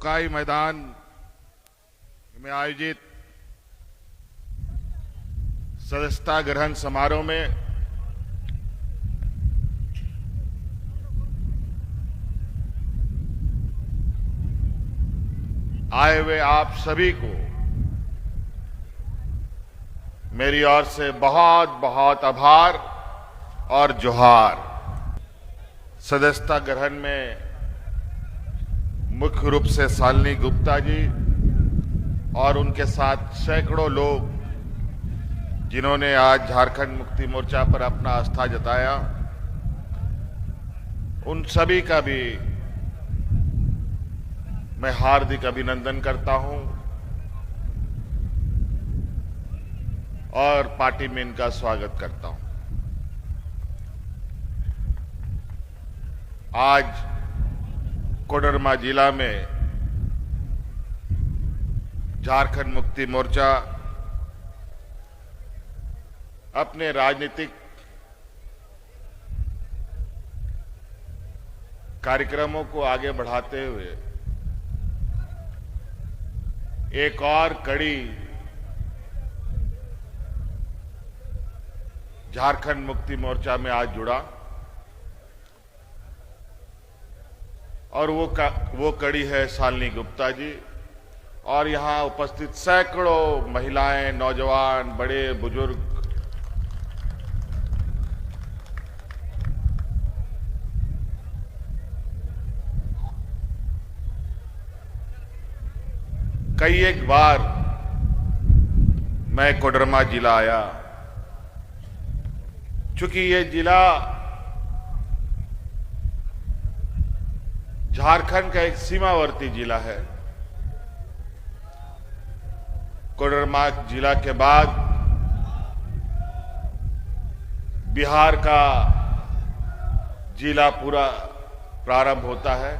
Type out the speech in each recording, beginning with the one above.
चौकाई मैदान में आयोजित सदस्यता ग्रहण समारोह में आए हुए आप सभी को मेरी ओर से बहुत बहुत आभार और जोहार। सदस्यता ग्रहण में मुख्य रूप से शालिनी गुप्ता जी और उनके साथ सैकड़ों लोग जिन्होंने आज झारखंड मुक्ति मोर्चा पर अपना आस्था जताया, उन सभी का भी मैं हार्दिक अभिनंदन करता हूं और पार्टी में इनका स्वागत करता हूं। आज कोडरमा जिला में झारखंड मुक्ति मोर्चा अपने राजनीतिक कार्यक्रमों को आगे बढ़ाते हुए एक और कड़ी झारखंड मुक्ति मोर्चा में आज जुड़ा और वो कड़ी है शालिनी गुप्ता जी और यहां उपस्थित सैकड़ों महिलाएं, नौजवान, बड़े बुजुर्ग, कई एक बार मैं कोडरमा जिला आया, चूंकि ये जिला झारखंड का एक सीमावर्ती जिला है। कोडरमा जिला के बाद बिहार का जिला पूरा प्रारंभ होता है।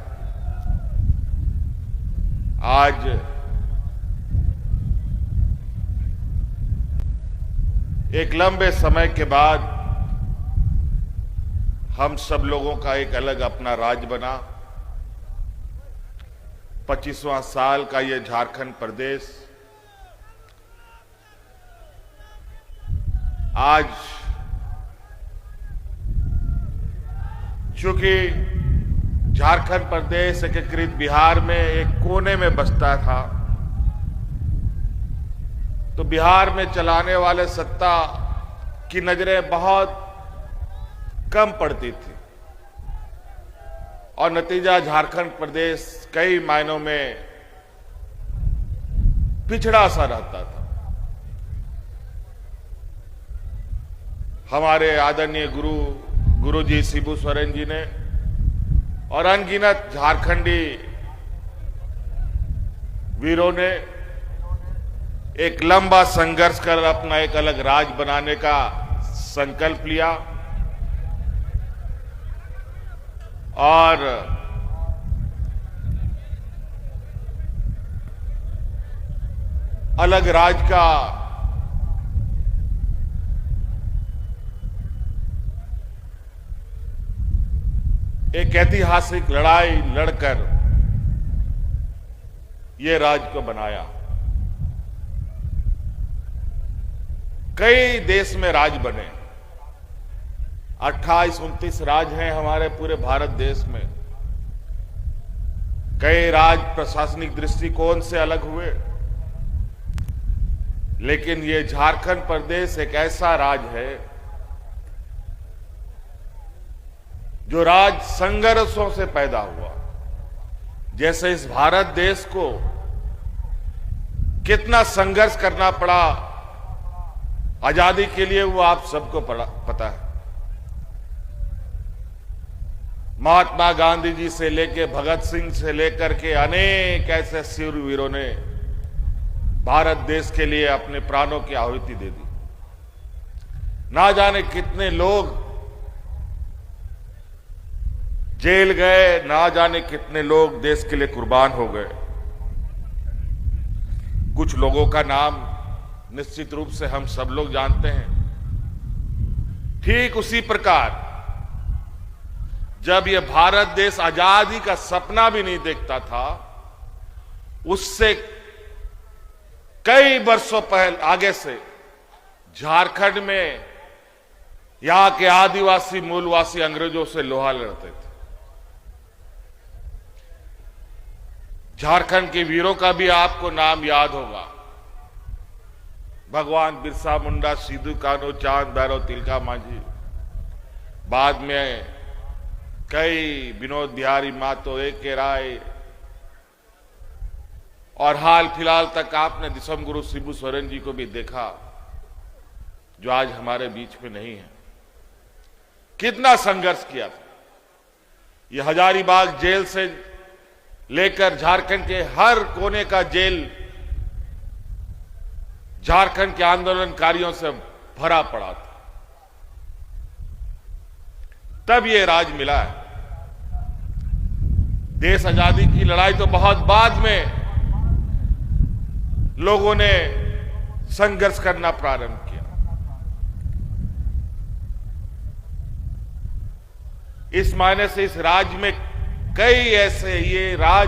आज एक लंबे समय के बाद हम सब लोगों का एक अलग अपना राज्य बना। 25वां साल का ये झारखंड प्रदेश आज चूंकि झारखंड प्रदेश एकीकृत बिहार में एक कोने में बसता था, तो बिहार में चलाने वाले सत्ता की नजरें बहुत कम पड़ती थी और नतीजा झारखंड प्रदेश कई मायनों में पिछड़ा सा रहता था। हमारे आदरणीय गुरु जी शिबू सोरेन जी ने और अनगिनत झारखंडी वीरों ने एक लंबा संघर्ष कर अपना एक अलग राज्य बनाने का संकल्प लिया और अलग राज्य का एक ऐतिहासिक लड़ाई लड़कर यह राज्य को बनाया। कई देश में राज्य बने, 28-29 राज्य हैं हमारे पूरे भारत देश में। कई राज्य प्रशासनिक दृष्टिकोण से अलग हुए, लेकिन ये झारखंड प्रदेश एक ऐसा राज्य है जो राज्य संघर्षों से पैदा हुआ। जैसे इस भारत देश को कितना संघर्ष करना पड़ा आजादी के लिए, वो आप सबको पता है। महात्मा गांधी जी से लेकर भगत सिंह से लेकर के अनेक ऐसे शूरवीरों ने भारत देश के लिए अपने प्राणों की आहुति दे दी। ना जाने कितने लोग जेल गए, ना जाने कितने लोग देश के लिए कुर्बान हो गए। कुछ लोगों का नाम निश्चित रूप से हम सब लोग जानते हैं। ठीक उसी प्रकार जब यह भारत देश आजादी का सपना भी नहीं देखता था, उससे कई वर्षों पहले आगे से झारखंड में यहां के आदिवासी मूलवासी अंग्रेजों से लोहा लड़ते थे। झारखंड के वीरों का भी आपको नाम याद होगा। भगवान बिरसा मुंडा, सिद्धू कान्हू, चांद भैरव, तिलका मांझी, बाद में कई विनोद बिहारी महतो, ए.के. राय, और हाल फिलहाल तक आपने दिसम गुरु शिबू सोरेन जी को भी देखा, जो आज हमारे बीच में नहीं है। कितना संघर्ष किया था। ये हजारीबाग जेल से लेकर झारखंड के हर कोने का जेल झारखंड के आंदोलनकारियों से भरा पड़ा था। तब ये राज मिला है। देश आजादी की लड़ाई तो बहुत बाद में लोगों ने संघर्ष करना प्रारंभ किया। इस मायने से इस राज्य में कई ऐसे, ये राज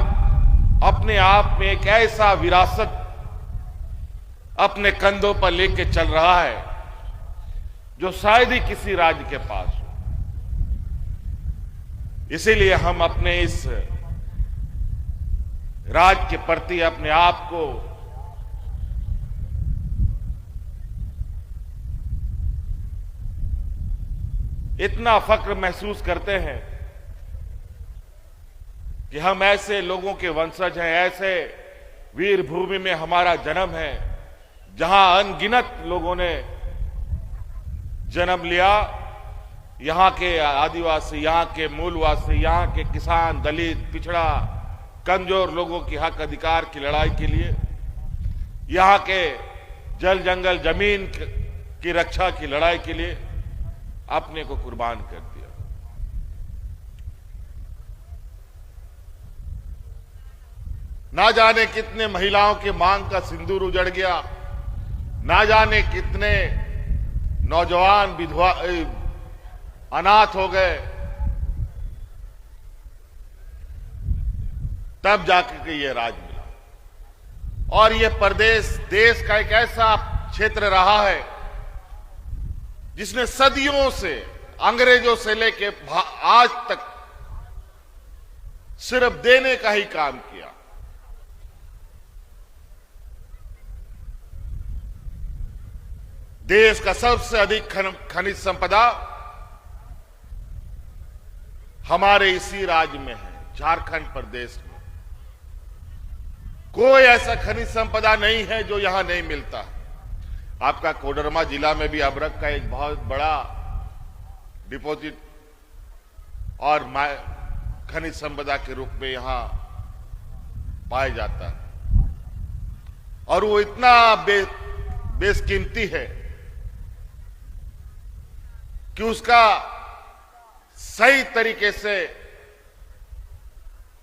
अपने आप में एक ऐसा विरासत अपने कंधों पर लेके चल रहा है जो शायद ही किसी राज्य के पास हो। इसीलिए हम अपने इस राज्य के प्रति अपने आप को इतना फक्र महसूस करते हैं कि हम ऐसे लोगों के वंशज हैं, ऐसे वीर भूमि में हमारा जन्म है जहां अनगिनत लोगों ने जन्म लिया। यहां के आदिवासी, यहां के मूलवासी, यहां के किसान, दलित, पिछड़ा, कमजोर लोगों की हक अधिकार की लड़ाई के लिए, यहां के जल जंगल जमीन की रक्षा की लड़ाई के लिए अपने को कुर्बान कर दिया। ना जाने कितने महिलाओं के मांग का सिंदूर उजड़ गया, ना जाने कितने नौजवान विधवा अनाथ हो गए, तब जाकर के ये राज मिला। और ये प्रदेश देश का एक ऐसा क्षेत्र रहा है जिसने सदियों से, अंग्रेजों से लेके आज तक सिर्फ देने का ही काम किया। देश का सबसे अधिक खनिज संपदा हमारे इसी राज्य में है, झारखंड प्रदेश में। कोई ऐसा खनिज संपदा नहीं है जो यहां नहीं मिलता। आपका कोडरमा जिला में भी अभ्रक का एक बहुत बड़ा डिपॉजिट और खनिज संपदा के रूप में यहां पाया जाता है, और वो इतना बेशकीमती है कि उसका सही तरीके से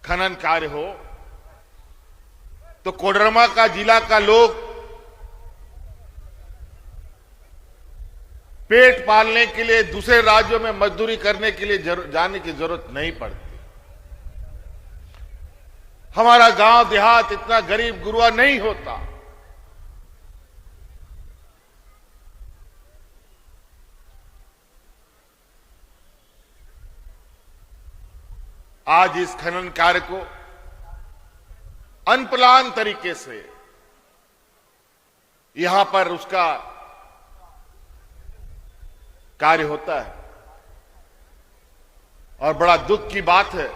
खनन कार्य हो तो कोडरमा का जिला का लोग पेट पालने के लिए दूसरे राज्यों में मजदूरी करने के लिए जाने की जरूरत नहीं पड़ती। हमारा गांव देहात इतना गरीब गुरुआ नहीं होता। आज इस खनन कार्य को अनप्लान तरीके से यहां पर उसका कार्य होता है, और बड़ा दुख की बात है।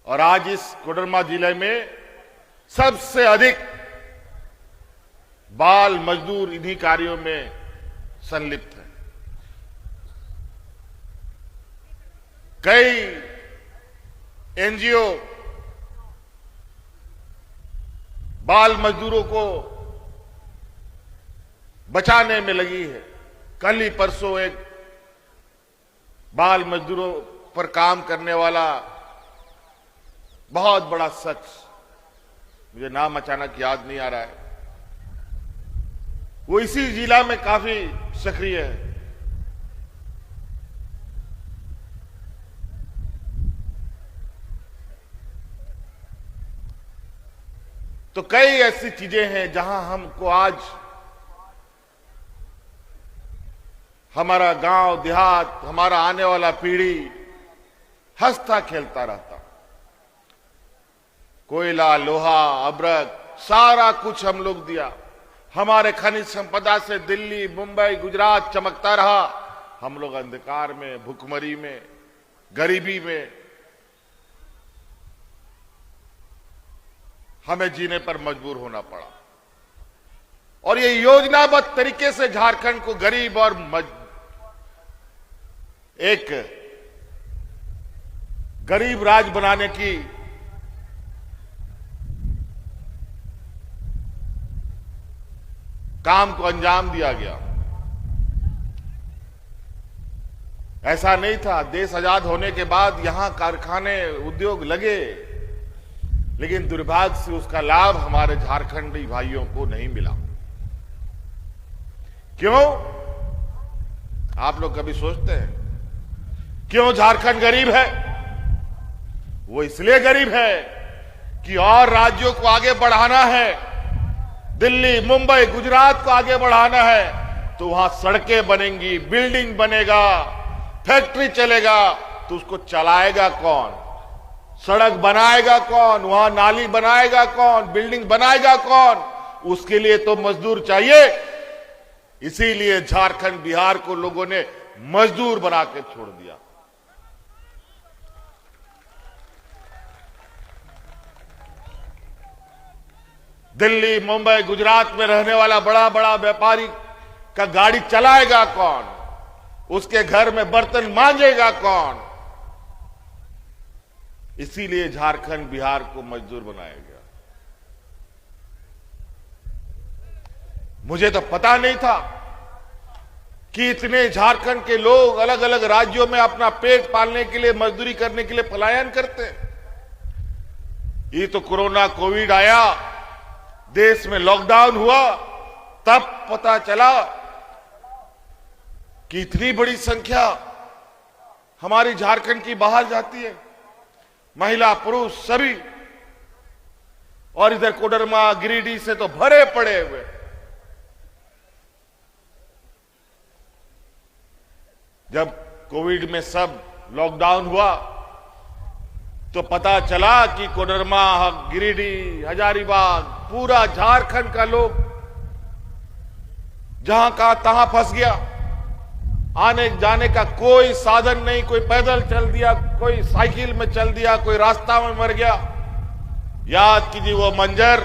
और आज इस कोडरमा जिले में सबसे अधिक बाल मजदूर इन्हीं कार्यों में संलिप्त है। कई एनजीओ बाल मजदूरों को बचाने में लगी है। कल ही परसों एक बाल मजदूरों पर काम करने वाला बहुत बड़ा शख्स, मुझे नाम अचानक याद नहीं आ रहा है, वो इसी जिला में काफी सक्रिय है। तो कई ऐसी चीजें हैं जहां हमको आज हमारा गांव देहात, हमारा आने वाला पीढ़ी हंसता खेलता रहता। कोयला, लोहा, अब्रक, सारा कुछ हम लोग दिया। हमारे खनिज संपदा से दिल्ली, मुंबई, गुजरात चमकता रहा। हम लोग अंधकार में, भुखमरी में, गरीबी में हमें जीने पर मजबूर होना पड़ा। और ये योजनाबद्ध तरीके से झारखंड को गरीब और एक गरीब राज्य बनाने की काम को अंजाम दिया गया। ऐसा नहीं था। देश आजाद होने के बाद यहां कारखाने, उद्योग लगे, लेकिन दुर्भाग्य से उसका लाभ हमारे झारखंडी भाइयों को नहीं मिला। क्यों? आप लोग कभी सोचते हैं क्यों झारखंड गरीब है? वो इसलिए गरीब है कि और राज्यों को आगे बढ़ाना है, दिल्ली, मुंबई, गुजरात को आगे बढ़ाना है, तो वहां सड़कें बनेंगी, बिल्डिंग बनेगा, फैक्ट्री चलेगा, तो उसको चलाएगा कौन? सड़क बनाएगा कौन? वहां नाली बनाएगा कौन? बिल्डिंग बनाएगा कौन? उसके लिए तो मजदूर चाहिए। इसीलिए झारखंड, बिहार को लोगों ने मजदूर बना के छोड़ दिया। दिल्ली, मुंबई, गुजरात में रहने वाला बड़ा बड़ा व्यापारी का गाड़ी चलाएगा कौन? उसके घर में बर्तन मांजेगा कौन? इसीलिए झारखंड, बिहार को मजदूर बनाया गया। मुझे तो पता नहीं था कि इतने झारखंड के लोग अलग अलग राज्यों में अपना पेट पालने के लिए, मजदूरी करने के लिए पलायन करते हैं। ये तो कोरोना, कोविड आया, देश में लॉकडाउन हुआ, तब पता चला कि इतनी बड़ी संख्या हमारी झारखंड की बाहर जाती है, महिला पुरुष सभी। और इधर कोडरमा, गिरिडीह से तो भरे पड़े हुए। जब कोविड में सब लॉकडाउन हुआ तो पता चला कि कोडरमा, गिरिडीह, हजारीबाग, पूरा झारखंड का लोग जहां का तहां फंस गया। आने जाने का कोई साधन नहीं, कोई पैदल चल दिया, कोई साइकिल में चल दिया, कोई रास्ता में मर गया। याद कीजिए वो मंजर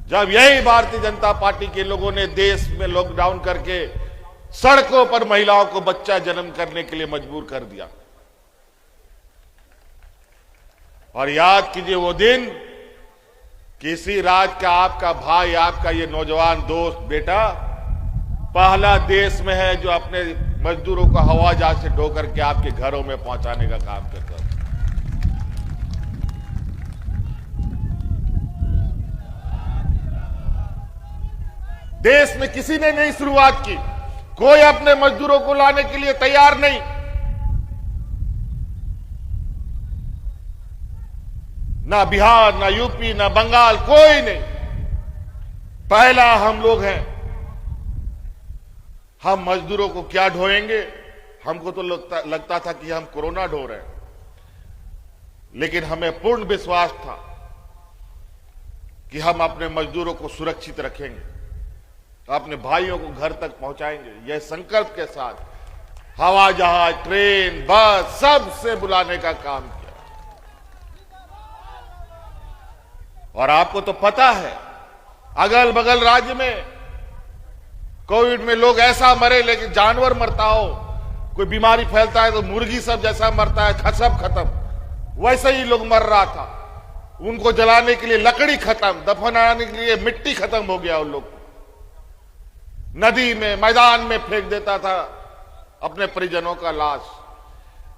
जब यही भारतीय जनता पार्टी के लोगों ने देश में लॉकडाउन करके सड़कों पर महिलाओं को बच्चा जन्म करने के लिए मजबूर कर दिया। और याद कीजिए वो दिन, किसी राज्य का आपका भाई, आपका ये नौजवान दोस्त, बेटा पहला देश में है जो अपने मजदूरों को हवाई जहाज से ढो करके आपके घरों में पहुंचाने का काम करता है। देश में किसी ने नहीं शुरुआत की, कोई अपने मजदूरों को लाने के लिए तैयार नहीं। ना बिहार, ना यूपी, ना बंगाल, कोई नहीं। पहला हम लोग हैं। हम मजदूरों को क्या ढोएंगे? हमको तो लगता था कि हम कोरोना ढो रहे हैं, लेकिन हमें पूर्ण विश्वास था कि हम अपने मजदूरों को सुरक्षित रखेंगे, अपने भाइयों को घर तक पहुंचाएंगे। यह संकल्प के साथ हवाई जहाज, ट्रेन, बस सबसे बुलाने का काम किया। और आपको तो पता है, अगल बगल राज्य में कोविड में लोग ऐसा मरे, लेकिन जानवर मरता हो, कोई बीमारी फैलता है तो मुर्गी सब जैसा मरता है, सब खत्म, वैसे ही लोग मर रहा था। उनको जलाने के लिए लकड़ी खत्म, दफनाने के लिए मिट्टी खत्म हो गया। उन लोग नदी में, मैदान में फेंक देता था अपने परिजनों का लाश।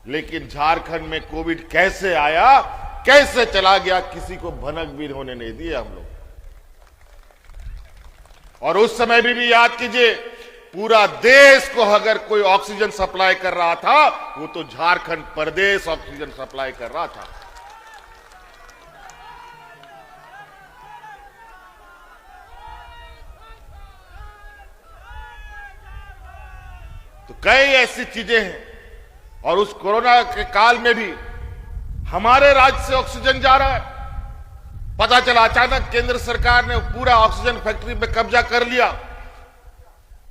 लेकिन झारखंड में कोविड कैसे आया, कैसे चला गया, किसी को भनक भी होने नहीं दिए हम लोग। और उस समय भी याद कीजिए, पूरा देश को अगर कोई ऑक्सीजन सप्लाई कर रहा था, वो तो झारखंड प्रदेश ऑक्सीजन सप्लाई कर रहा था। तो कई ऐसी चीजें हैं और उस कोरोना के काल में भी हमारे राज्य से ऑक्सीजन जा रहा है। पता चला अचानक केंद्र सरकार ने पूरा ऑक्सीजन फैक्ट्री पे कब्जा कर लिया,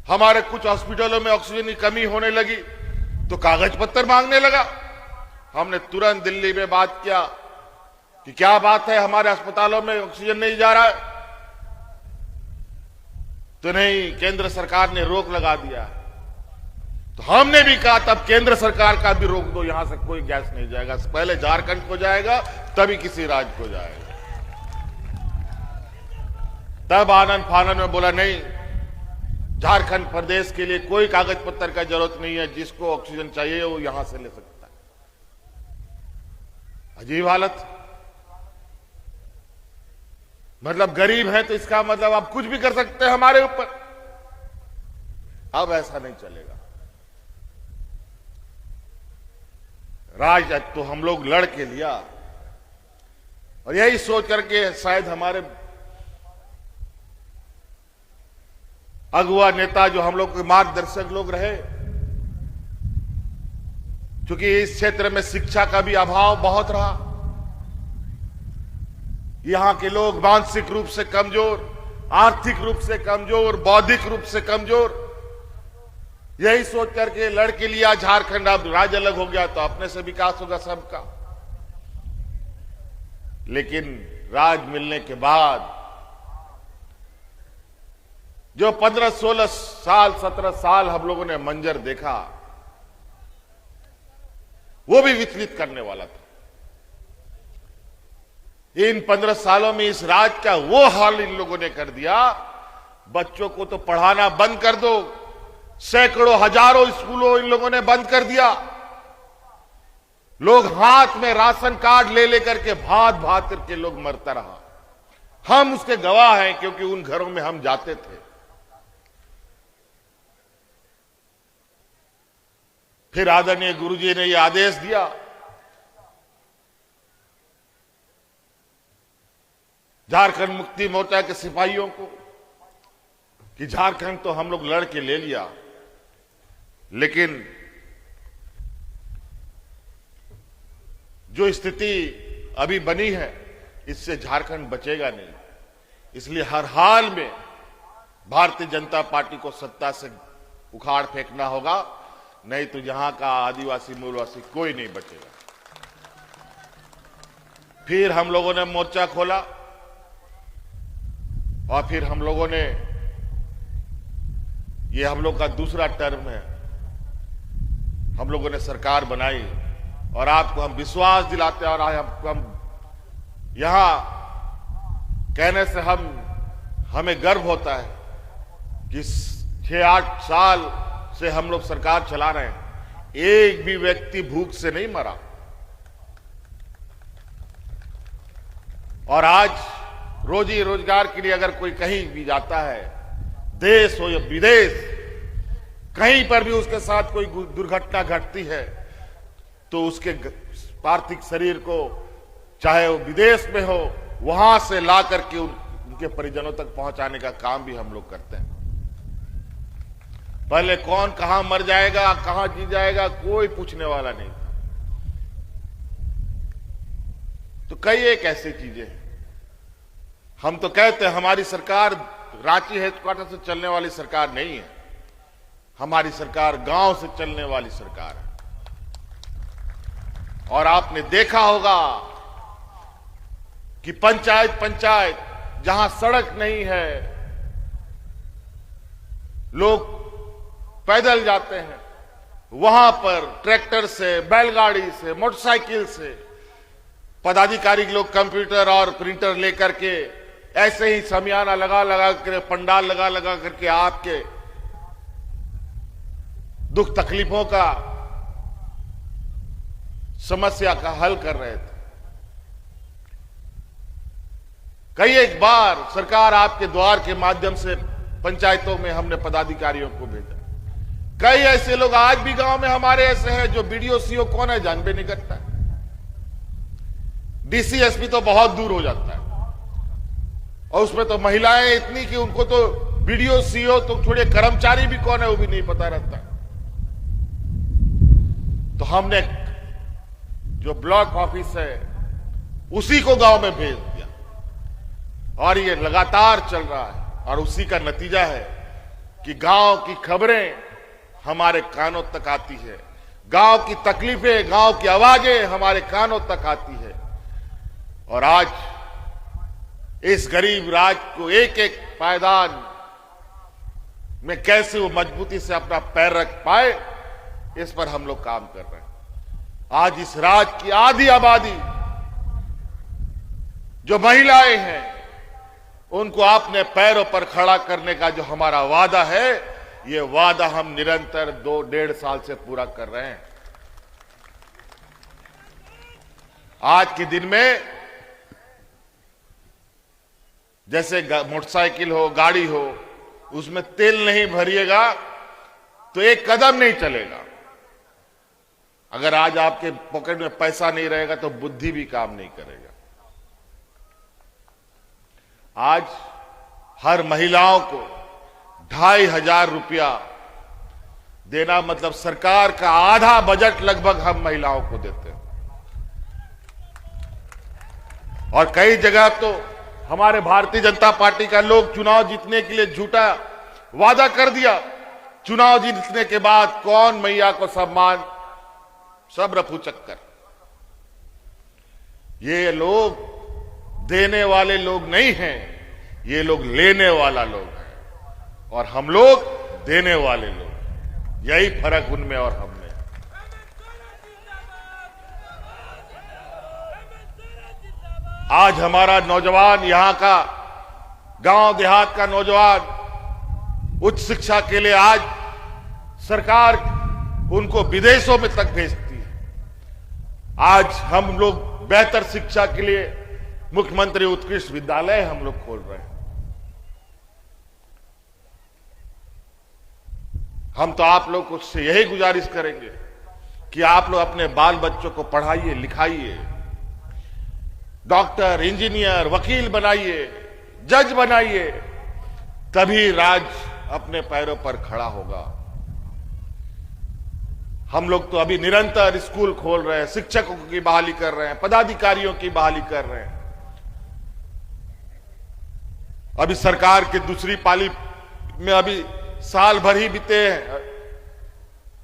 हमारे कुछ हॉस्पिटलों में ऑक्सीजन की कमी होने लगी तो कागज पत्र मांगने लगा। हमने तुरंत दिल्ली में बात किया कि क्या बात है, हमारे अस्पतालों में ऑक्सीजन नहीं जा रहा है। तो नहीं, केंद्र सरकार ने रोक लगा दिया। तो हमने भी कहा तब केंद्र सरकार का भी रोक दो, यहां से कोई गैस नहीं जाएगा, पहले झारखंड को जाएगा तभी किसी राज्य को जाएगा। तब आनंद फानन में बोला नहीं, झारखंड प्रदेश के लिए कोई कागज पत्र का जरूरत नहीं है, जिसको ऑक्सीजन चाहिए वो यहां से ले सकता है। अजीब हालत। मतलब गरीब है तो इसका मतलब आप कुछ भी कर सकते हैं हमारे ऊपर। अब ऐसा नहीं चलेगा। राज तो हम लोग लड़ के लिया और यही सोच करके शायद हमारे अगुआ नेता जो हम लोग के मार्गदर्शक लोग रहे, क्योंकि इस क्षेत्र में शिक्षा का भी अभाव बहुत रहा, यहां के लोग मानसिक रूप से कमजोर, आर्थिक रूप से कमजोर, बौद्धिक रूप से कमजोर, यही सोच करके लड़ के लिया झारखंड। अब राज्य अलग हो गया तो अपने से विकास होगा सबका। लेकिन राज मिलने के बाद जो 15-16 साल 17 साल हम लोगों ने मंजर देखा वो भी विचलित करने वाला था। इन 15 सालों में इस राज्य का वो हाल इन लोगों ने कर दिया, बच्चों को तो पढ़ाना बंद कर दो, सैकड़ों हजारों स्कूलों इन लोगों ने बंद कर दिया। लोग हाथ में राशन कार्ड ले लेकर के भात भात करके लोग मरता रहा। हम उसके गवाह हैं क्योंकि उन घरों में हम जाते थे। फिर आदरणीय गुरुजी ने यह आदेश दिया, झारखंड मुक्ति मोर्चा के सिपाहियों को, कि झारखंड तो हम लोग लड़ के ले लिया, लेकिन जो स्थिति अभी बनी है इससे झारखंड बचेगा नहीं। इसलिए हर हाल में भारतीय जनता पार्टी को सत्ता से उखाड़ फेंकना होगा, नहीं तो यहां का आदिवासी मूलवासी कोई नहीं बचेगा। फिर हम लोगों ने मोर्चा खोला और फिर हम लोगों ने, ये हम लोग का दूसरा टर्म है, हम लोगों ने सरकार बनाई और आपको हम विश्वास दिलाते हैं और हम यहां कहने से हमें गर्व होता है कि 6-8 साल से हम लोग सरकार चला रहे हैं, एक भी व्यक्ति भूख से नहीं मरा। और आज रोजी रोजगार के लिए अगर कोई कहीं भी जाता है, देश हो या विदेश, कहीं पर भी उसके साथ कोई दुर्घटना घटती है तो उसके पार्थिव शरीर को चाहे वो विदेश में हो वहां से ला करके उनके परिजनों तक पहुंचाने का काम भी हम लोग करते हैं। पहले कौन कहां मर जाएगा, कहां जी जाएगा, कोई पूछने वाला नहीं। तो कई एक ऐसी चीजें हैं। हम तो कहते हैं हमारी सरकार रांची हेडक्वार्टर से चलने वाली सरकार नहीं है, हमारी सरकार गांव से चलने वाली सरकार है। और आपने देखा होगा कि पंचायत जहां सड़क नहीं है, लोग पैदल जाते हैं, वहां पर ट्रैक्टर से, बैलगाड़ी से, मोटरसाइकिल से पदाधिकारी लोग कंप्यूटर और प्रिंटर लेकर के ऐसे ही समियाना लगा कर, पंडाल लगा करके आपके दुख तकलीफों का, समस्या का हल कर रहे थे। कई एक बार सरकार आपके द्वार के माध्यम से पंचायतों में हमने पदाधिकारियों को भेजा। कई ऐसे लोग आज भी गांव में हमारे ऐसे हैं जो बीडीओ सीओ कौन है जानबे नहीं करता है, डीसी एसपी तो बहुत दूर हो जाता है, और उसमें तो महिलाएं इतनी कि उनको तो बीडीओ सीओ तो छोड़िए, कर्मचारी भी कौन है वो भी नहीं पता रहता है। तो हमने जो ब्लॉक ऑफिस है उसी को गांव में भेज दिया और ये लगातार चल रहा है और उसी का नतीजा है कि गांव की खबरें हमारे कानों तक आती है, गांव की तकलीफें, गांव की आवाजें हमारे कानों तक आती है। और आज इस गरीब राज्य को एक एक पायदान में कैसे वो मजबूती से अपना पैर रख पाए, इस पर हम लोग काम कर रहे हैं। आज इस राज्य की आधी आबादी जो महिलाएं हैं, उनको अपने पैरों पर खड़ा करने का जो हमारा वादा है, ये वादा हम निरंतर 2-1.5 साल से पूरा कर रहे हैं। आज के दिन में जैसे मोटरसाइकिल हो, गाड़ी हो, उसमें तेल नहीं भरिएगा तो एक कदम नहीं चलेगा। अगर आज आपके पॉकेट में पैसा नहीं रहेगा तो बुद्धि भी काम नहीं करेगा। आज हर महिलाओं को 2,500 रुपया देना मतलब सरकार का आधा बजट लगभग हम महिलाओं को देते हैं। और कई जगह तो हमारे भारतीय जनता पार्टी का लोग चुनाव जीतने के लिए झूठा वादा कर दिया, चुनाव जीतने के बाद कौन मैया को सम्मान, सब रफू चक्कर। ये लोग देने वाले लोग नहीं हैं, ये लोग लेने वाला लोग हैं और हम लोग देने वाले लोग। यही फर्क उनमें और हम में। आज हमारा नौजवान, यहां का गांव देहात का नौजवान उच्च शिक्षा के लिए आज सरकार उनको विदेशों में तक भेजती है। आज हम लोग बेहतर शिक्षा के लिए मुख्यमंत्री उत्कृष्ट विद्यालय हम लोग खोल रहे हैं। हम तो आप लोग को से यही गुजारिश करेंगे कि आप लोग अपने बाल बच्चों को पढ़ाइए, लिखाइए, डॉक्टर, इंजीनियर, वकील बनाइए, जज बनाइए, तभी राज्य अपने पैरों पर खड़ा होगा। हम लोग तो अभी निरंतर स्कूल खोल रहे हैं, शिक्षकों की बहाली कर रहे हैं, पदाधिकारियों की बहाली कर रहे हैं। अभी सरकार की दूसरी पाली में अभी साल भर ही बीते हैं,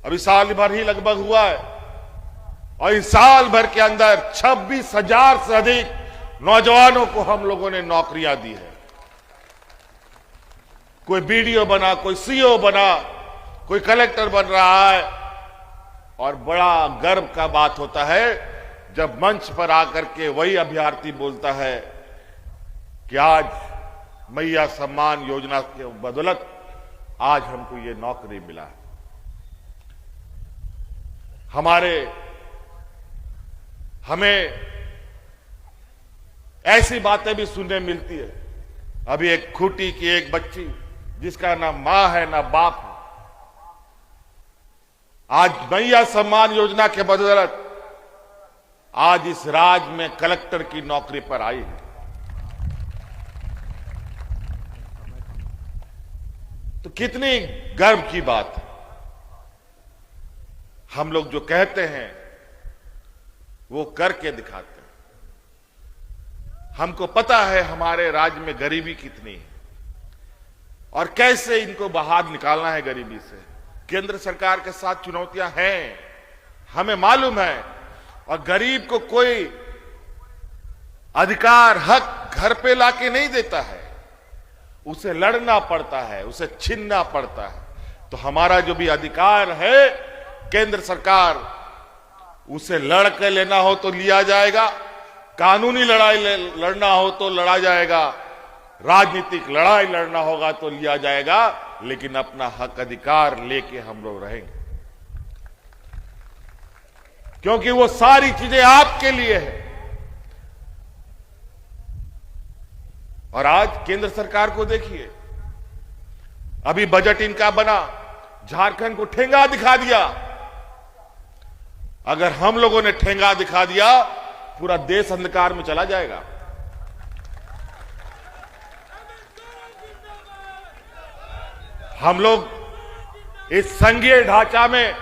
अभी साल भर ही लगभग हुआ है और इस साल भर के अंदर 26,000 से अधिक नौजवानों को हम लोगों ने नौकरियां दी है। कोई बीडीओ बना, कोई सीओ बना, कोई कलेक्टर बन रहा है। और बड़ा गर्व का बात होता है जब मंच पर आकर के वही अभ्यर्थी बोलता है कि आज मैया सम्मान योजना के बदौलत आज हमको ये नौकरी मिला है। हमें ऐसी बातें भी सुनने मिलती है। अभी एक खूंटी की एक बच्ची जिसका ना मां है ना बाप है, आज मैया सम्मान योजना के बदौलत आज इस राज्य में कलेक्टर की नौकरी पर आई है। तो कितनी गर्व की बात है। हम लोग जो कहते हैं वो करके दिखाते हैं। हमको पता है हमारे राज्य में गरीबी कितनी है और कैसे इनको बाहर निकालना है गरीबी से। केंद्र सरकार के साथ चुनौतियां हैं, हमें मालूम है। और गरीब को कोई अधिकार, हक घर पे लाके नहीं देता है, उसे लड़ना पड़ता है, उसे छीनना पड़ता है। तो हमारा जो भी अधिकार है, केंद्र सरकार उसे लड़ के लेना हो तो लिया जाएगा, कानूनी लड़ाई लड़ना हो तो लड़ा जाएगा, राजनीतिक लड़ाई लड़ना होगा तो लिया जाएगा, लेकिन अपना हक अधिकार लेके हम लोग रहेंगे। क्योंकि वो सारी चीजें आपके लिए है। और आज केंद्र सरकार को देखिए, अभी बजट इनका बना, झारखंड को ठेंगा दिखा दिया। अगर हम लोगों ने ठेंगा दिखा दिया, पूरा देश अंधकार में चला जाएगा। हम लोग इस संघीय ढांचा में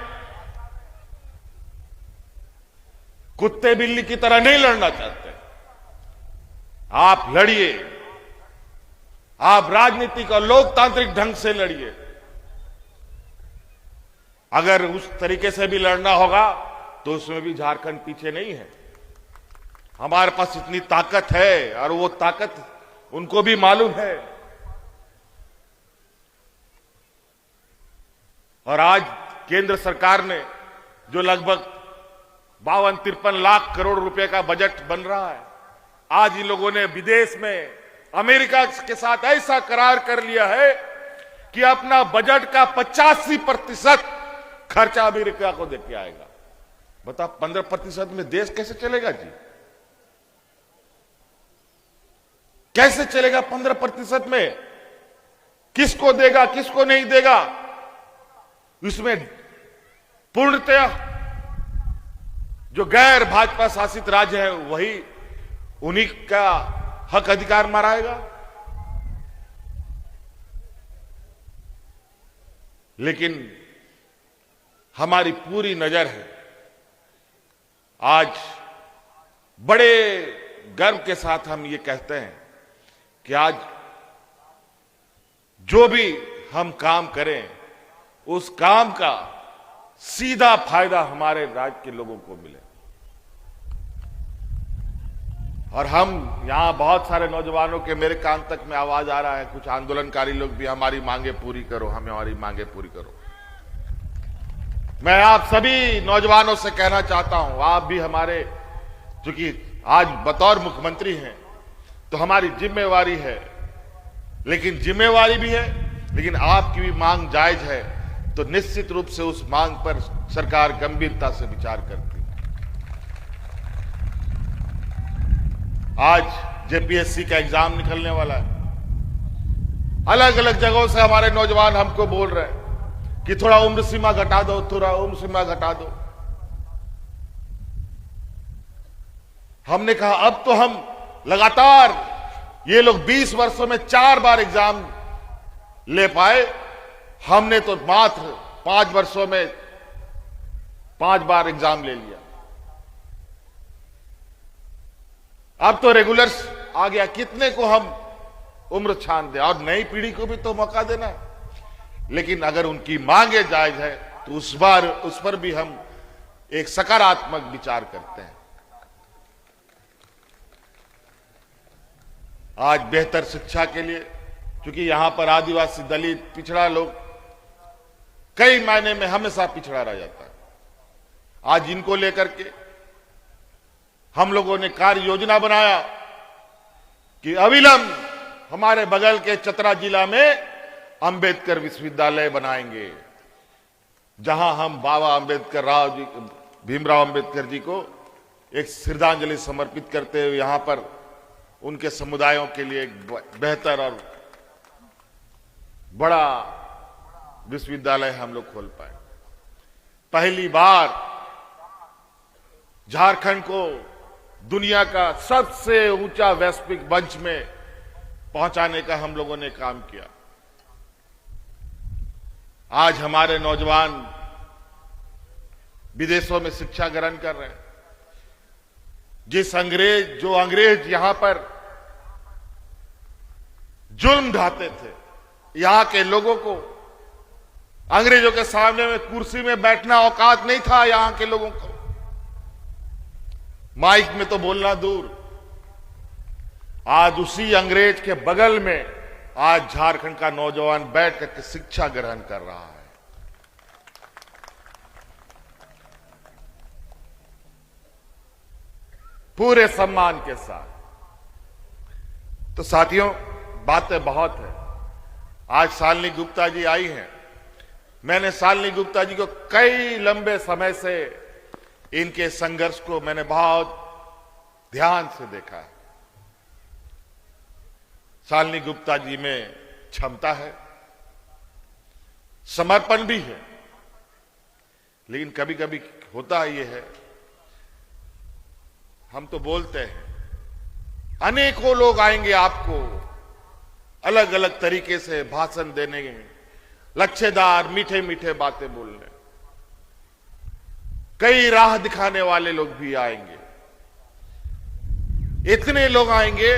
कुत्ते बिल्ली की तरह नहीं लड़ना चाहते। आप लड़िए, आप राजनीतिक और लोकतांत्रिक ढंग से लड़िए। अगर उस तरीके से भी लड़ना होगा तो उसमें भी झारखंड पीछे नहीं है। हमारे पास इतनी ताकत है और वो ताकत उनको भी मालूम है। और आज केंद्र सरकार ने जो लगभग 52-53 लाख करोड़ रुपए का बजट बन रहा है, आज इन लोगों ने विदेश में अमेरिका के साथ ऐसा करार कर लिया है कि अपना बजट का 85% खर्चा अमेरिका को देके आएगा। बता 15% में देश कैसे चलेगा जी? कैसे चलेगा 15% में? किसको देगा, किसको नहीं देगा? इसमें पूर्णतया जो गैर भाजपा शासित राज्य है वही उन्हीं का हक अधिकार मराएगा। लेकिन हमारी पूरी नजर है, आज बड़े गर्व के साथ हम ये कहते हैं कि आज जो भी हम काम करें उस काम का सीधा फायदा हमारे राज्य के लोगों को मिले। और हम यहां बहुत सारे नौजवानों के मेरे कान तक में आवाज आ रहा है, कुछ आंदोलनकारी लोग भी हमारी मांगे पूरी करो, हमारी मांगे पूरी करो। मैं आप सभी नौजवानों से कहना चाहता हूं, आप भी हमारे, चूंकि आज बतौर मुख्यमंत्री हैं तो हमारी जिम्मेवारी है, लेकिन जिम्मेवारी भी है, लेकिन आपकी भी मांग जायज है तो निश्चित रूप से उस मांग पर सरकार गंभीरता से विचार करती है। आज जेपीएससी का एग्जाम निकलने वाला है। अलग अलग जगहों से हमारे नौजवान हमको बोल रहे हैं कि थोड़ा उम्र सीमा घटा दो, थोड़ा उम्र सीमा घटा दो। हमने कहा अब तो हम लगातार, ये लोग 20 वर्षों में 4 बार एग्जाम ले पाए, हमने तो मात्र 5 वर्षों में 5 बार एग्जाम ले लिया। अब तो रेगुलर्स आ गया, कितने को हम उम्र छान दें? और नई पीढ़ी को भी तो मौका देना है। लेकिन अगर उनकी मांगे जायज है तो उस पर भी हम एक सकारात्मक विचार करते हैं। आज बेहतर शिक्षा के लिए, क्योंकि यहां पर आदिवासी, दलित, पिछड़ा लोग कई मायने में हमेशा पिछड़ा रह जाता है। आज इनको लेकर के हम लोगों ने कार्य योजना बनाया कि अविलंब हमारे बगल के चतरा जिला में अंबेडकर विश्वविद्यालय बनाएंगे, जहां हम बाबा अंबेडकर भीमराव अंबेडकर जी को एक श्रद्धांजलि समर्पित करते हुए यहां पर उनके समुदायों के लिए एक बेहतर और बड़ा विश्वविद्यालय हम लोग खोल पाए। पहली बार झारखंड को दुनिया का सबसे ऊंचा वैश्विक मंच में पहुंचाने का हम लोगों ने काम किया। आज हमारे नौजवान विदेशों में शिक्षा ग्रहण कर रहे हैं। जो अंग्रेज यहां पर जुल्म ढाते थे, यहां के लोगों को अंग्रेजों के सामने में कुर्सी में बैठना औकात नहीं था। यहां के लोगों को माइक में तो बोलना दूर, आज उसी अंग्रेज के बगल में आज झारखंड का नौजवान बैठ करके शिक्षा ग्रहण कर रहा है। पूरे सम्मान के साथ। तो साथियों, बातें बहुत है। आज शालिनी गुप्ता जी आई हैं। मैंने शालिनी गुप्ता जी को कई लंबे समय से इनके संघर्ष को मैंने बहुत ध्यान से देखा है। शालिनी गुप्ता जी में क्षमता है, समर्पण भी है, लेकिन कभी कभी होता ये है, हम तो बोलते हैं, अनेकों लोग आएंगे आपको अलग अलग तरीके से भाषण देने, लच्छेदार मीठे मीठे बातें बोलने, कई राह दिखाने वाले लोग भी आएंगे। इतने लोग आएंगे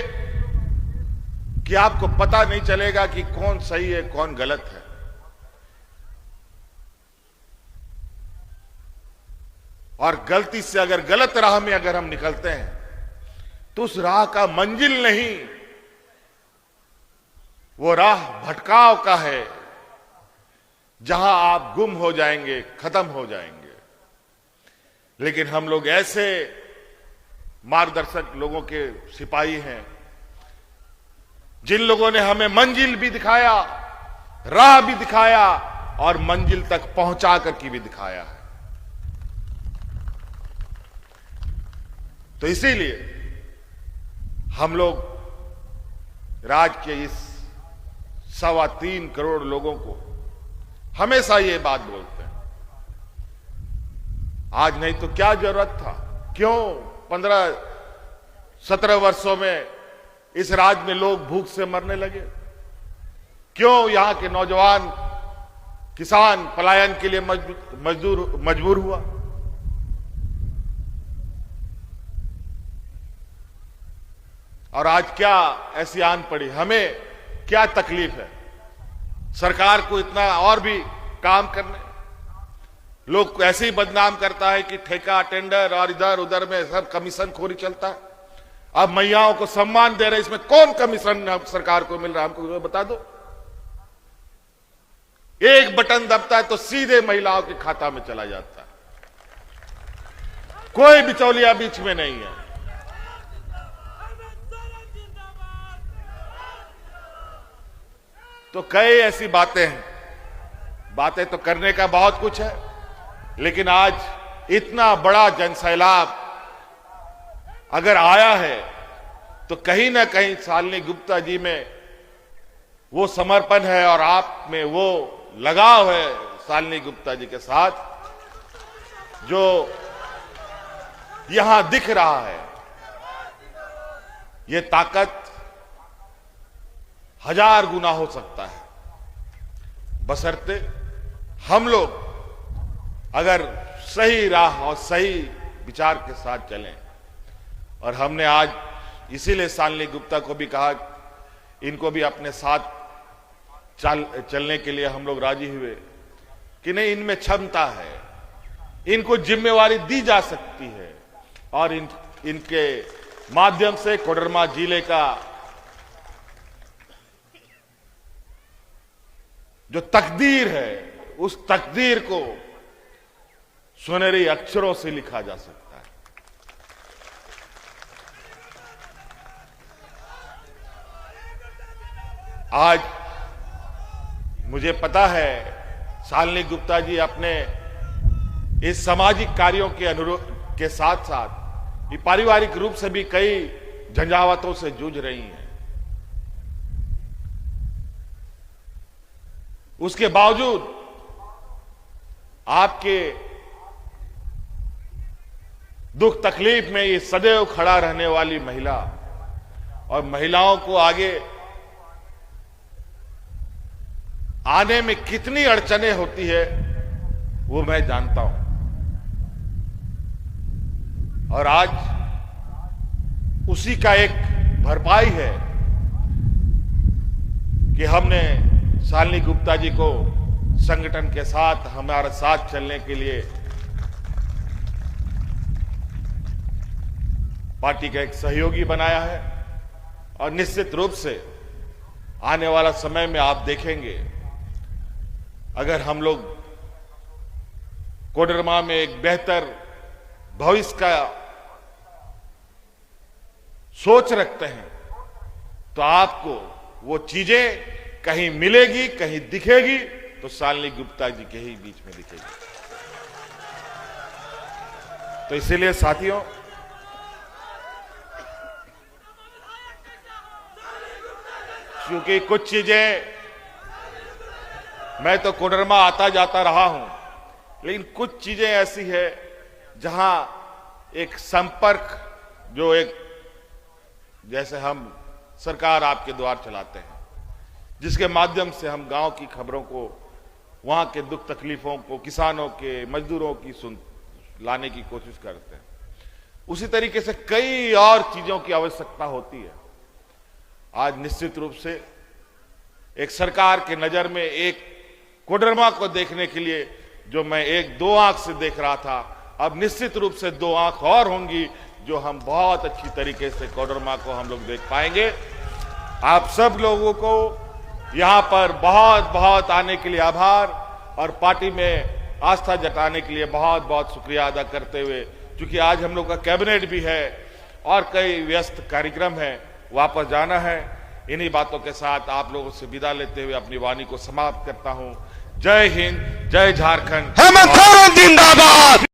कि आपको पता नहीं चलेगा कि कौन सही है कौन गलत है। और गलती से अगर गलत राह में अगर हम निकलते हैं तो उस राह का मंजिल नहीं, वो राह भटकाव का है, जहां आप गुम हो जाएंगे, खत्म हो जाएंगे। लेकिन हम लोग ऐसे मार्गदर्शक लोगों के सिपाही हैं जिन लोगों ने हमें मंजिल भी दिखाया, राह भी दिखाया और मंजिल तक पहुंचा करके भी दिखाया है। तो इसीलिए हम लोग राज्य के इस 3.25 करोड़ लोगों को हमेशा ये बात बोलते हैं, आज नहीं तो क्या जरूरत था, क्यों 15-17 वर्षों में इस राज्य में लोग भूख से मरने लगे, क्यों यहां के नौजवान किसान पलायन के लिए मजबूर हुआ। और आज क्या ऐसी आन पड़ी, हमें क्या तकलीफ है सरकार को इतना और भी काम करने। लोग ऐसे ही बदनाम करता है कि ठेका टेंडर और इधर उधर में सब कमीशन खोरी चलता है। अब महिलाओं को सम्मान दे रहे, इसमें कौन कमीशन सरकार को मिल रहा है हमको बता दो। एक बटन दबता है तो सीधे महिलाओं के खाता में चला जाता है, कोई बिचौलिया बीच में नहीं है। तो कई ऐसी बातें हैं, बातें तो करने का बहुत कुछ है, लेकिन आज इतना बड़ा जनसैलाब अगर आया है तो कहीं ना कहीं शालिनी गुप्ता जी में वो समर्पण है और आप में वो लगाव है शालिनी गुप्ता जी के साथ, जो यहां दिख रहा है। ये ताकत 1000 गुना हो सकता है, बशर्ते हम लोग अगर सही राह और सही विचार के साथ चलें। और हमने आज इसीलिए शालिनी गुप्ता को भी कहा, इनको भी अपने साथ चलने के लिए हम लोग राजी हुए कि नहीं, इनमें क्षमता है, इनको जिम्मेवारी दी जा सकती है और इनके माध्यम से कोडरमा जिले का जो तकदीर है उस तकदीर को सुनहरे अक्षरों से लिखा जा सकता है। आज मुझे पता है शालिनी गुप्ता जी अपने इस सामाजिक कार्यों के अनुरोध के साथ साथ पारिवारिक रूप से भी कई झंझावातों से जूझ रही हैं। उसके बावजूद आपके दुख तकलीफ में ये सदैव खड़ा रहने वाली महिला और महिलाओं को आगे आने में कितनी अड़चनें होती है वो मैं जानता हूं। और आज उसी का एक भरपाई है कि हमने शालिनी गुप्ता जी को संगठन के साथ हमारे साथ चलने के लिए पार्टी का एक सहयोगी बनाया है। और निश्चित रूप से आने वाला समय में आप देखेंगे, अगर हम लोग कोडरमा में एक बेहतर भविष्य का सोच रखते हैं तो आपको वो चीजें कहीं मिलेगी, कहीं दिखेगी तो शालिनी गुप्ता जी के ही बीच में दिखेगी। तो इसीलिए साथियों, क्योंकि कुछ चीजें मैं तो कोडरमा आता जाता रहा हूं, लेकिन कुछ चीजें ऐसी है जहां एक संपर्क, जो एक जैसे हम सरकार आपके द्वार चलाते हैं, जिसके माध्यम से हम गांव की खबरों को, वहां के दुख तकलीफों को, किसानों के, मजदूरों की लाने की कोशिश करते हैं। उसी तरीके से कई और चीजों की आवश्यकता होती है। आज निश्चित रूप से एक सरकार के नजर में एक कोडरमा को देखने के लिए जो मैं एक दो आंख से देख रहा था, अब निश्चित रूप से दो आंख और होंगी जो हम बहुत अच्छी तरीके से कोडरमा को हम लोग देख पाएंगे। आप सब लोगों को यहां पर बहुत बहुत आने के लिए आभार और पार्टी में आस्था जताने के लिए बहुत बहुत शुक्रिया अदा करते हुए, क्योंकि आज हम लोग का कैबिनेट भी है और कई व्यस्त कार्यक्रम है, वापस जाना है। इन्हीं बातों के साथ आप लोगों से विदा लेते हुए अपनी वाणी को समाप्त करता हूं। जय हिंद, जय झारखंड, हेमंत सोरेन जिंदाबाद।